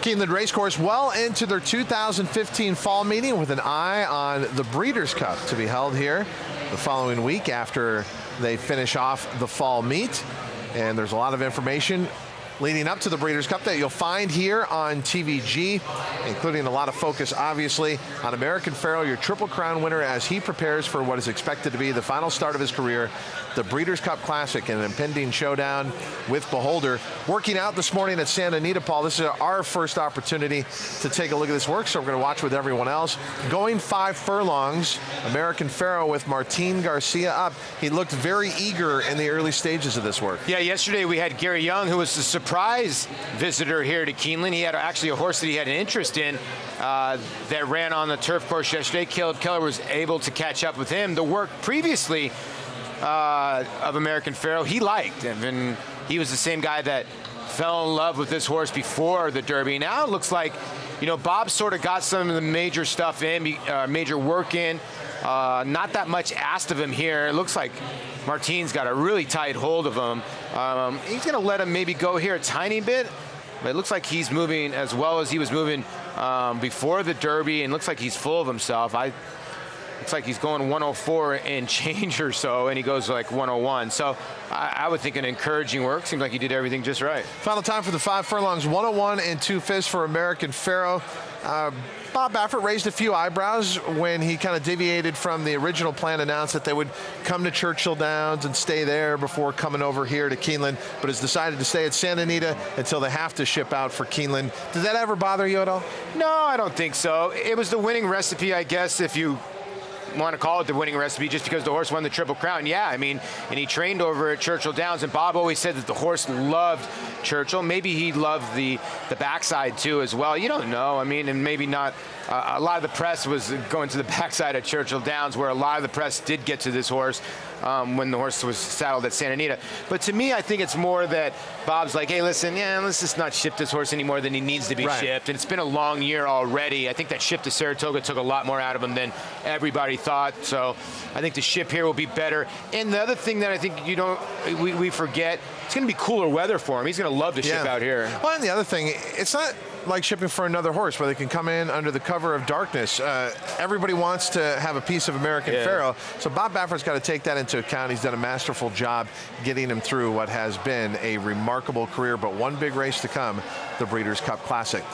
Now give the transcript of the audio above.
Keeneland Racecourse well into their 2015 fall meeting with an eye on the Breeders' Cup to be held here the following week after they finish off the fall meet. And there's a lot of information leading up to the Breeders' Cup that you'll find here on TVG, including a lot of focus, obviously, on American Pharoah, your Triple Crown winner, as he prepares for what is expected to be the final start of his career, the Breeders' Cup Classic, and an impending showdown with Beholder. Working out this morning at Santa Anita, Paul. This is our first opportunity to take a look at this work, so we're going to watch with everyone else. Going 5 furlongs, American Pharoah with Martin Garcia up. He looked very eager in the early stages of this work. Yeah, yesterday we had Gary Young, who was the surprise visitor here to Keeneland. He had actually a horse that he had an interest in that ran on the turf course yesterday. Caleb Keller was able to catch up with him. The work previously of American Pharoah, he liked him, and he was the same guy that fell in love with this horse before the Derby. Now it looks like, you know, Bob sort of got some of the major stuff in, major work in. Not that much asked of him here. It looks like Martin's got a really tight hold of him. He's going to let him maybe go here a tiny bit, but it looks like he's moving as well as he was moving before the Derby, and looks like he's full of himself. It's like he's going 104 and change or so, and he goes like 101. So I would think an encouraging work. Seems like he did everything just right. Final time for the 5 furlongs, 101 and 2/5 for American Pharoah. Bob Baffert raised a few eyebrows when he kind of deviated from the original plan, announced that they would come to Churchill Downs and stay there before coming over here to Keeneland, but has decided to stay at Santa Anita until they have to ship out for Keeneland. Did that ever bother you at all? No, I don't think so. It was the winning recipe, I guess, if you want to call it the winning recipe, just because the horse won the Triple Crown. Yeah, I mean, and he trained over at Churchill Downs, and Bob always said that the horse loved Churchill. Maybe he loved the backside too as well. You don't know. I mean, and maybe not. A lot of the press was going to the backside of Churchill Downs, where a lot of the press did get to this horse when the horse was saddled at Santa Anita. But to me, I think it's more that Bob's like, hey, listen, yeah, let's just not ship this horse any more than he needs to be shipped. And it's been a long year already. I think that ship to Saratoga took a lot more out of him than everybody thought. So I think the ship here will be better. And the other thing that I think we forget, it's going to be cooler weather for him. He's going to love to ship out here. Well, and the other thing, it's not like shipping for another horse where they can come in under the cover of darkness. Everybody wants to have a piece of American Pharoah, so Bob Baffert's got to take that into account. He's done a masterful job getting him through what has been a remarkable career, but one big race to come, the Breeders' Cup Classic.